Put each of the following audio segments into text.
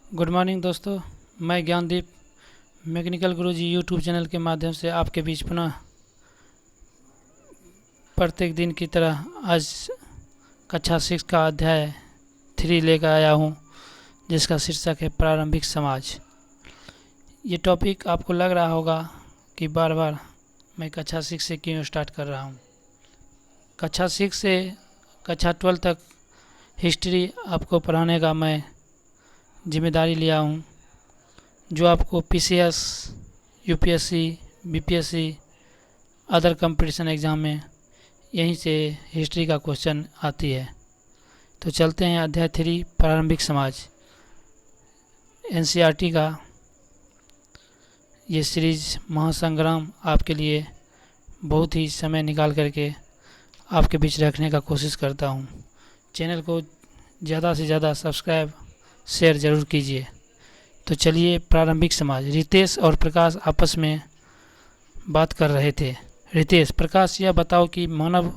Good morning दोस्तों। मैं Gyandeep mechanical गुरुजी YouTube channel के माध्यम से आपके बीच पुनः प्रत्येक दिन की तरह आज कक्षा 6 का अध्याय 3 लेकर आया हूँ, जिसका शीर्षक है प्रारंभिक समाज। ये टॉपिक आपको लग रहा होगा कि बार बार मैं कक्षा 6 से क्यों स्टार्ट कर रहा हूँ। कक्षा 6 से कक्षा 12 तक हिस्ट्री आपको पढ़ाने का मैं जिम्मेदारी लिया हूँ, जो आपको PCS, UPSC, BPSC, other competition exam में यहीं से हिस्ट्री का क्वेश्चन आती है। तो चलते हैं अध्याय 3 प्रारंभिक समाज। एनसीईआरटी का ये सीरीज महासंग्राम आपके लिए बहुत ही समय निकाल करके आपके बीच रखने का कोशिश करता हूँ। चैनल को ज़्यादा से ज़्यादा सब्सक्राइब शेयर ज़रूर कीजिए। तो चलिए, प्रारंभिक समाज। रितेश और प्रकाश आपस में बात कर रहे थे। रितेश: प्रकाश, यह बताओ कि मानव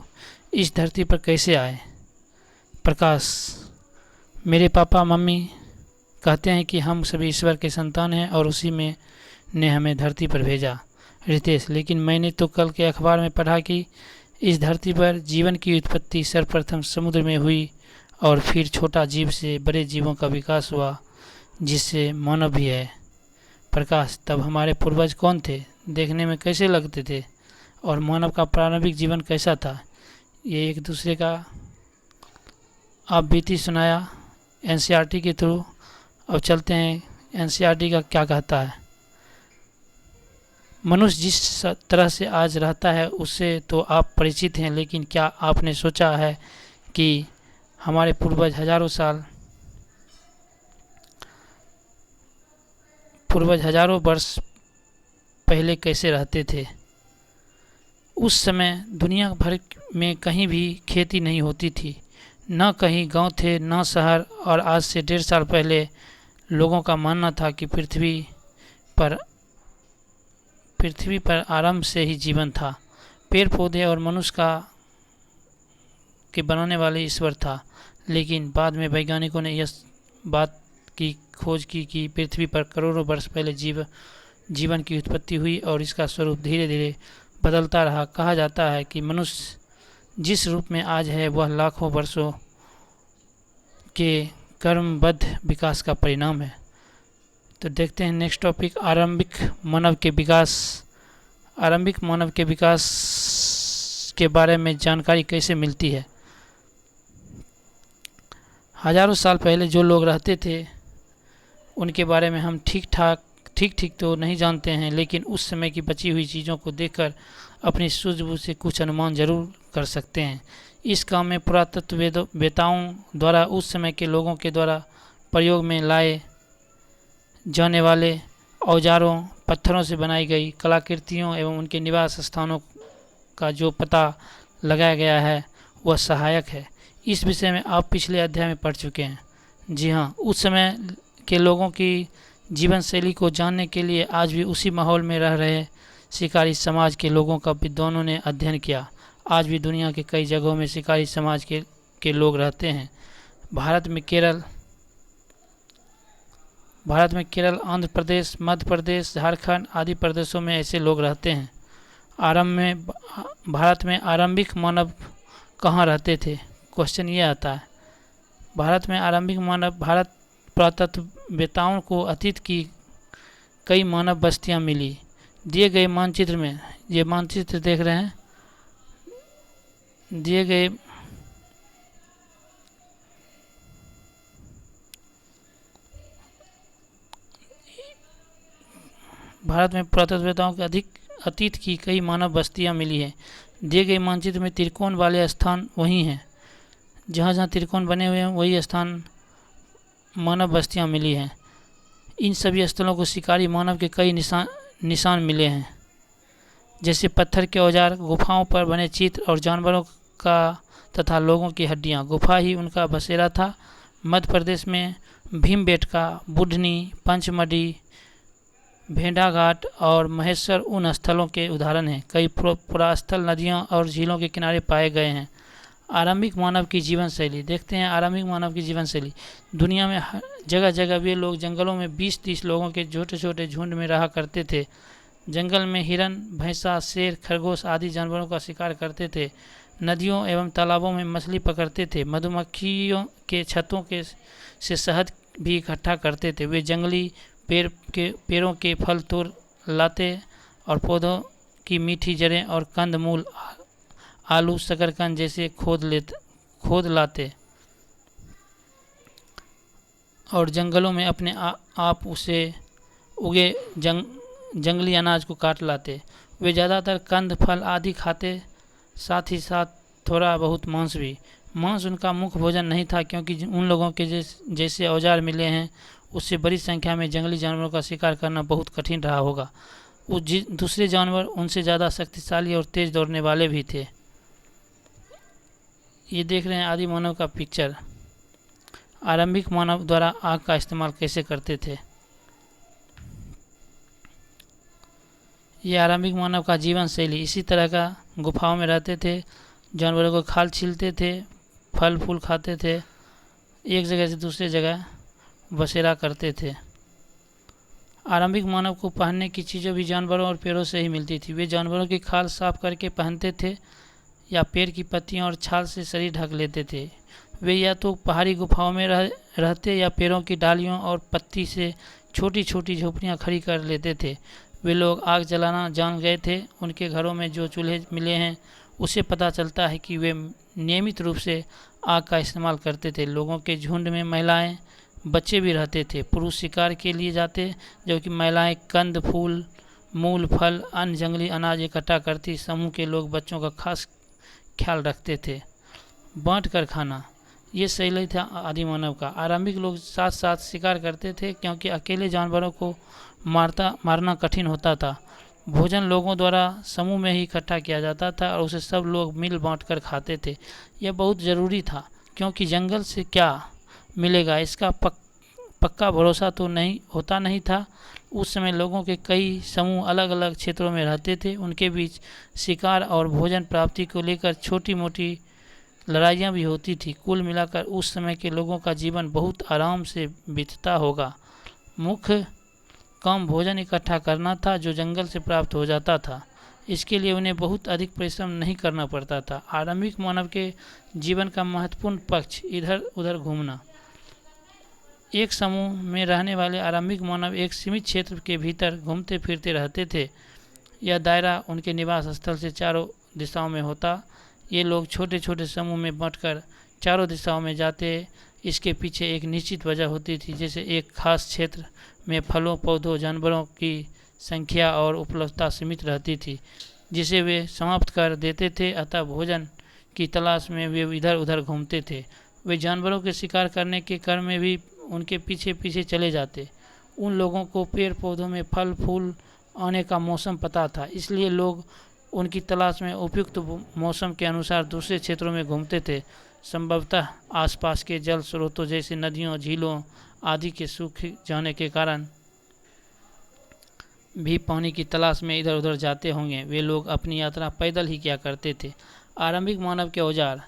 इस धरती पर कैसे आए। प्रकाश: मेरे पापा मम्मी कहते हैं कि हम सभी ईश्वर के संतान हैं और उसी में ने हमें धरती पर भेजा। रितेश: लेकिन मैंने तो कल के अखबार में पढ़ा कि इस धरती पर जीवन की उत्पत्ति सर्वप्रथम समुद्र में हुई और फिर छोटा जीव से बड़े जीवों का विकास हुआ, जिससे मानव भी है। प्रकाश: तब हमारे पूर्वज कौन थे, देखने में कैसे लगते थे और मानव का प्रारंभिक जीवन कैसा था? ये एक दूसरे का आप बीती सुनाया एनसीईआरटी के थ्रू। अब चलते हैं एनसीईआरटी का क्या कहता है। मनुष्य जिस तरह से आज रहता है उससे तो आप परिचित हैं, लेकिन क्या आपने सोचा है कि हमारे पूर्वज हजारों वर्ष पहले कैसे रहते थे? उस समय दुनिया भर में कहीं भी खेती नहीं होती थी, न कहीं गांव थे न शहर, और आज से 1.5 साल पहले लोगों का मानना था कि पृथ्वी पर आरंभ से ही जीवन था। पेड़ पौधे और मनुष्य का के बनाने वाले ईश्वर था। लेकिन बाद में वैज्ञानिकों ने इस बात की खोज की कि पृथ्वी पर करोड़ों वर्ष पहले जीवन की उत्पत्ति हुई और इसका स्वरूप धीरे धीरे बदलता रहा। कहा जाता है कि मनुष्य जिस रूप में आज है वह लाखों वर्षों के कर्मबद्ध विकास का परिणाम है। तो देखते हैं नेक्स्ट टॉपिक, आरंभिक मानव के विकास। आरंभिक मानव के विकास के बारे में जानकारी कैसे मिलती है? हजारों साल पहले जो लोग रहते थे उनके बारे में हम ठीक तो नहीं जानते हैं, लेकिन उस समय की बची हुई चीज़ों को देखकर अपनी सूझबूझ से कुछ अनुमान जरूर कर सकते हैं। इस काम में पुरातत्ववेताओं द्वारा उस समय के लोगों के द्वारा प्रयोग में लाए जाने वाले औजारों, पत्थरों से बनाई गई कलाकृतियों एवं उनके निवास स्थानों का जो पता लगाया गया है वह सहायक है। इस विषय में आप पिछले अध्याय में पढ़ चुके हैं। जी हाँ, उस समय के लोगों की जीवन शैली को जानने के लिए आज भी उसी माहौल में रह रहे शिकारी समाज के लोगों का विद्वानों ने अध्ययन किया। आज भी दुनिया के कई जगहों में शिकारी समाज के लोग रहते हैं। भारत में केरल, आंध्र प्रदेश, मध्य प्रदेश, झारखंड आदि प्रदेशों में ऐसे लोग रहते हैं। भारत में आरंभिक मानव कहाँ रहते थे? क्वेश्चन ये आता है। भारत में आरंभिक मानव भारत पुरातत्ववेताओं को अतीत की कई मानव बस्तियां मिली। दिए गए मानचित्र में, ये मानचित्र देख रहे हैं, दिए गए भारत में पुरातत्ववेताओं के अतीत की कई मानव बस्तियां मिली हैं। दिए गए मानचित्र में त्रिकोण वाले स्थान वही हैं। जहाँ जहाँ त्रिकोण बने हुए हैं वही स्थान मानव बस्तियां मिली हैं। इन सभी स्थलों को शिकारी मानव के कई निशान मिले हैं, जैसे पत्थर के औजार, गुफाओं पर बने चित्र और जानवरों का तथा लोगों की हड्डियां। गुफा ही उनका बसेरा था। मध्य प्रदेश में भीमबेटका, बुढ़नी, पंचमढ़ी, भेड़ाघाट और महेश्वर उन स्थलों के उदाहरण हैं। कई पुरास्थल नदियों और झीलों के किनारे पाए गए हैं। आरंभिक मानव की जीवन शैली देखते हैं। आरंभिक मानव की जीवन शैली दुनिया में जगह जगह वे लोग जंगलों में 20-30 लोगों के छोटे छोटे झुंड में रहा करते थे। जंगल में हिरन, भैंसा, शेर, खरगोश आदि जानवरों का शिकार करते थे। नदियों एवं तालाबों में मछली पकड़ते थे। मधुमक्खियों के छत्तों के से शहद भी इकट्ठा करते थे। वे जंगली पेड़ों के फल तोड़ लाते और पौधों की मीठी जड़ें और कंद मूल, आलू, शकरकंद जैसे खोद लाते और जंगलों में अपने आप उसे उगे जंगली अनाज को काट लाते। वे ज़्यादातर कंद, फल आदि खाते, साथ ही साथ थोड़ा बहुत मांस भी। मांस उनका मुख्य भोजन नहीं था, क्योंकि उन लोगों के जैसे औजार मिले हैं उससे बड़ी संख्या में जंगली जानवरों का शिकार करना बहुत कठिन रहा होगा। दूसरे जानवर उनसे ज़्यादा शक्तिशाली और तेज दौड़ने वाले भी थे। ये देख रहे हैं आदि मानव का पिक्चर। आरंभिक मानव द्वारा आग का इस्तेमाल कैसे करते थे। ये आरंभिक मानव का जीवन शैली इसी तरह का गुफाओं में रहते थे, जानवरों को खाल छीलते थे, फल फूल खाते थे, एक जगह से दूसरी जगह बसेरा करते थे। आरंभिक मानव को पहनने की चीज़ें भी जानवरों और पेड़ों से ही मिलती थी। वे जानवरों की खाल साफ करके पहनते थे या पेड़ की पत्तियों और छाल से शरीर ढक लेते थे। वे या तो पहाड़ी गुफाओं में रहते या पेड़ों की डालियों और पत्ती से छोटी छोटी झोपड़ियाँ खड़ी कर लेते थे। वे लोग आग जलाना जान गए थे। उनके घरों में जो चूल्हे मिले हैं उससे पता चलता है कि वे नियमित रूप से आग का इस्तेमाल करते थे। लोगों के झुंड में महिलाएं, बच्चे भी रहते थे। पुरुष शिकार के लिए जाते, जबकि महिलाएं कंद, फूल, मूल, फल, अन्य जंगली अनाज इकट्ठा करती। समूह के लोग बच्चों का खास ख्याल रखते थे। बांट कर खाना ये शैली था आदि मानव का। आरंभिक लोग साथ साथ शिकार करते थे, क्योंकि अकेले जानवरों को मारना कठिन होता था। भोजन लोगों द्वारा समूह में ही इकट्ठा किया जाता था और उसे सब लोग मिल बांट कर खाते थे। यह बहुत ज़रूरी था, क्योंकि जंगल से क्या मिलेगा इसका पक्का भरोसा तो नहीं था। उस समय लोगों के कई समूह अलग अलग क्षेत्रों में रहते थे। उनके बीच शिकार और भोजन प्राप्ति को लेकर छोटी मोटी लड़ाइयाँ भी होती थी। कुल मिलाकर उस समय के लोगों का जीवन बहुत आराम से बीतता होगा। मुख्य काम भोजन इकट्ठा करना था, जो जंगल से प्राप्त हो जाता था। इसके लिए उन्हें बहुत अधिक परिश्रम नहीं करना पड़ता था। आरंभिक मानव के जीवन का महत्वपूर्ण पक्ष इधर उधर घूमना। एक समूह में रहने वाले आरंभिक मानव एक सीमित क्षेत्र के भीतर घूमते फिरते रहते थे। यह दायरा उनके निवास स्थल से चारों दिशाओं में होता। ये लोग छोटे छोटे समूह में बांटकर चारों दिशाओं में जाते। इसके पीछे एक निश्चित वजह होती थी, जैसे एक खास क्षेत्र में फलों, पौधों, जानवरों की संख्या और उपलब्धता सीमित रहती थी, जिसे वे समाप्त कर देते थे। अतः भोजन की तलाश में वे इधर उधर घूमते थे। वे जानवरों के शिकार करने के क्रम में भी उनके पीछे पीछे चले जाते। उन लोगों को पेड़ पौधों में फल फूल आने का मौसम पता था, इसलिए लोग उनकी तलाश में उपयुक्त मौसम के अनुसार दूसरे क्षेत्रों में घूमते थे। संभवतः आसपास के जल स्रोतों जैसे नदियों, झीलों आदि के सूख जाने के कारण भी पानी की तलाश में इधर उधर जाते होंगे। वे लोग अपनी यात्रा पैदल ही किया करते थे। आरंभिक मानव के औजार।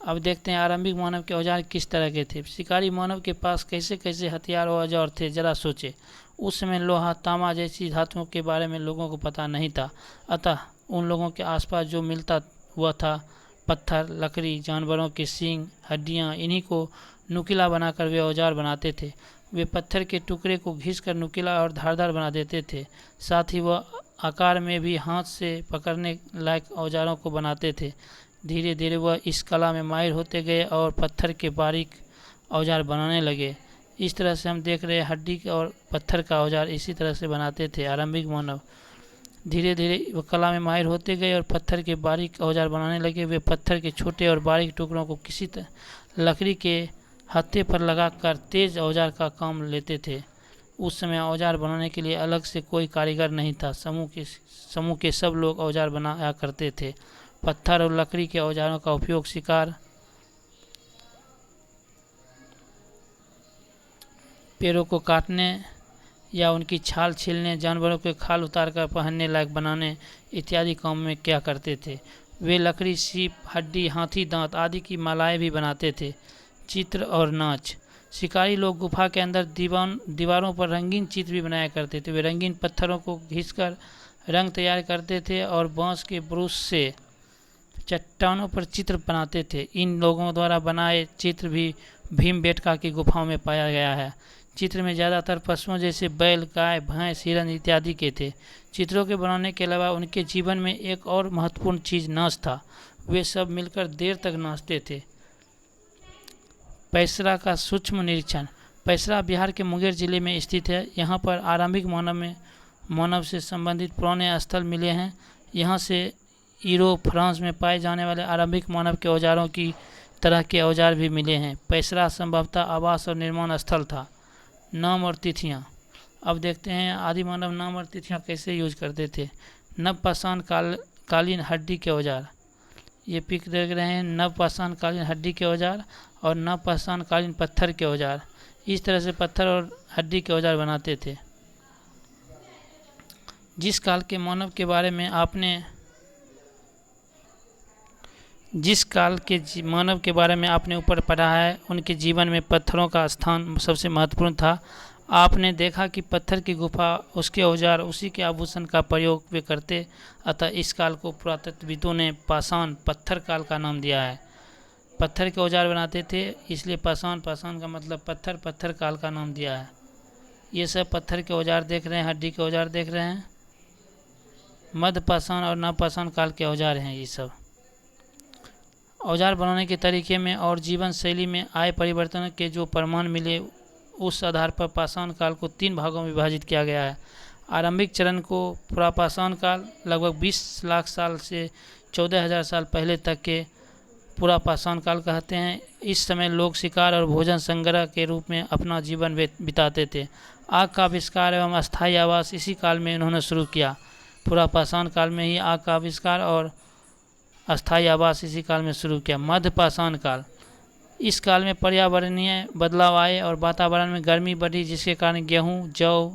अब देखते हैं आरंभिक मानव के औजार किस तरह के थे। शिकारी मानव के पास कैसे कैसे हथियार और औजार थे, जरा सोचे। उस समय लोहा, तांबा जैसी धातुओं के बारे में लोगों को पता नहीं था। अतः उन लोगों के आसपास जो मिलता वह था पत्थर, लकड़ी, जानवरों के सींग, हड्डियाँ। इन्हीं को नुकीला बनाकर वे औजार बनाते थे। वे पत्थर के टुकड़े को घिसकर नुकीला और धारदार बना देते थे। साथ ही वह आकार में भी हाथ से पकड़ने लायक औजारों को बनाते थे। धीरे धीरे वह इस कला में माहिर होते गए और पत्थर के बारीक औजार बनाने लगे। इस तरह से हम देख रहे हैं हड्डी और पत्थर का औजार इसी तरह से बनाते थे आरंभिक मानव। धीरे धीरे वह कला में माहिर होते गए और पत्थर के बारीक औजार बनाने लगे। वे पत्थर के छोटे और बारीक टुकड़ों को किसी लकड़ी के हत्थे पर लगाकर तेज औजार का काम लेते थे। उस समय औजार बनाने के लिए अलग से कोई कारीगर नहीं था। समूह के सब लोग औजार बनाया करते थे। पत्थर और लकड़ी के औजारों का उपयोग शिकार, पेड़ों को काटने या उनकी छाल छीलने, जानवरों के खाल उतारकर पहनने लायक बनाने इत्यादि काम में किया करते थे। वे लकड़ी, सीप, हड्डी, हाथी दांत आदि की मालाएं भी बनाते थे। चित्र और नाच। शिकारी लोग गुफा के अंदर दीवारों पर रंगीन चित्र भी बनाया करते थे। वे रंगीन पत्थरों को घिसकर रंग तैयार करते थे और बांस के ब्रश से चट्टानों पर चित्र बनाते थे। इन लोगों द्वारा बनाए चित्र भी भीमबेटका की गुफाओं में पाया गया है। चित्र में ज़्यादातर पशुओं जैसे बैल, गाय, भैंस, हिरन इत्यादि के थे। चित्रों के बनाने के अलावा उनके जीवन में एक और महत्वपूर्ण चीज़ नाच था। वे सब मिलकर देर तक नाचते थे। पैसरा का सूक्ष्म निरीक्षण। पैसरा बिहार के मुंगेर जिले में स्थित है। यहाँ पर आरंभिक मानव से संबंधित पुराने स्थल मिले हैं। यहाँ से यूरोप, फ्रांस में पाए जाने वाले आरंभिक मानव के औजारों की तरह के औजार भी मिले हैं। पैसरा संभवतः आवास और निर्माण स्थल था। नाम और तिथियाँ। अब देखते हैं आदि मानव नाम और तिथियाँ कैसे यूज करते थे। नवपाषाण कालीन हड्डी के औजार, ये पिक देख रहे हैं। नवपाषाण कालीन हड्डी के औजार और नवपाषाण कालीन पत्थर के औजार। इस तरह से पत्थर और हड्डी के औजार बनाते थे। जिस काल के मानव के बारे में आपने ऊपर पढ़ा है, उनके जीवन में पत्थरों का स्थान सबसे महत्वपूर्ण था। आपने देखा कि पत्थर की गुफा, उसके औजार, उसी के आभूषण का प्रयोग वे करते। अतः इस काल को पुरातत्वविदों ने पाषाण पत्थर काल का नाम दिया है। पत्थर के औजार बनाते थे, इसलिए पाषाण का मतलब पत्थर काल का नाम दिया है। ये सब पत्थर के औजार देख रहे हैं, हड्डी के औजार देख रहे हैं। मध्य पाषाण और नवपाषाण काल के औजार हैं ये सब। औजार बनाने के तरीके में और जीवन शैली में आए परिवर्तन के जो प्रमाण मिले, उस आधार पर पाषाण काल को 3 भागों में विभाजित किया गया है। आरंभिक चरण को पुरापाषाण काल, लगभग 20 लाख साल से 14,000 साल पहले तक के पुरापाषाण काल कहते हैं। इस समय लोग शिकार और भोजन संग्रह के रूप में अपना जीवन बिताते थे। आग का आविष्कार एवं अस्थायी आवास इसी काल में इन्होंने शुरू किया। पुरापाषाण काल में ही आग का आविष्कार और अस्थायी आवास इसी काल में शुरू किया। मध्यपाषाण काल, इस काल में पर्यावरणीय बदलाव आए और वातावरण में गर्मी बढ़ी, जिसके कारण गेहूँ, जौ,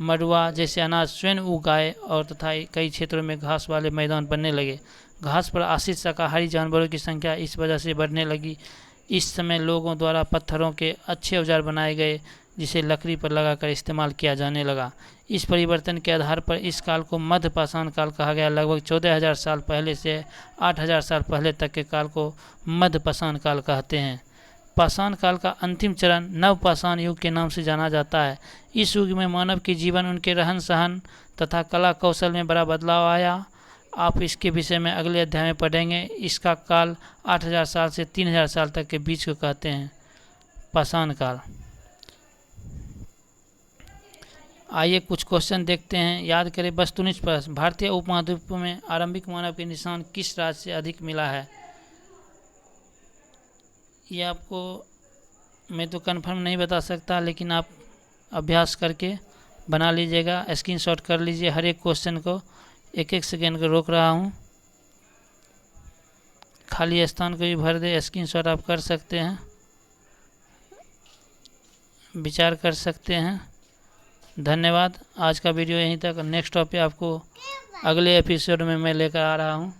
मडुआ जैसे अनाज स्वयं उग आए और तथा कई क्षेत्रों में घास वाले मैदान बनने लगे। घास पर आश्रित शाकाहारी जानवरों की संख्या इस वजह से बढ़ने लगी। इस समय लोगों द्वारा पत्थरों के अच्छे औजार बनाए गए, जिसे लकड़ी पर लगाकर इस्तेमाल किया जाने लगा। इस परिवर्तन के आधार पर इस काल को मध्यपाषाण काल कहा गया। लगभग 14,000 साल पहले से 8,000 साल पहले तक के काल को मध्यपाषाण काल कहते हैं। पाषाण काल का अंतिम चरण नवपाषाण युग के नाम से जाना जाता है। इस युग में मानव के जीवन, उनके रहन सहन तथा कला कौशल में बड़ा बदलाव आया। आप इसके विषय में अगले अध्याय में पढ़ेंगे। इसका काल 8,000 साल से 3,000 साल तक के बीच को कहते हैं पाषाण काल। आइए कुछ क्वेश्चन देखते हैं, याद करें। वस्तुनिष्ठ प्रश्न। भारतीय उपमहाद्वीप में आरंभिक मानव के निशान किस राज्य से अधिक मिला है? ये आपको मैं तो कंफर्म नहीं बता सकता, लेकिन आप अभ्यास करके बना लीजिएगा। स्क्रीनशॉट कर लीजिए हर एक क्वेश्चन को। 1-1 सेकेंड को रोक रहा हूँ, खाली स्थान को भी भर दे। स्क्रीनशॉट आप कर सकते हैं, विचार कर सकते हैं। धन्यवाद। आज का वीडियो यहीं तक। नेक्स्ट टॉपिक आपको अगले एपिसोड में मैं लेकर आ रहा हूँ।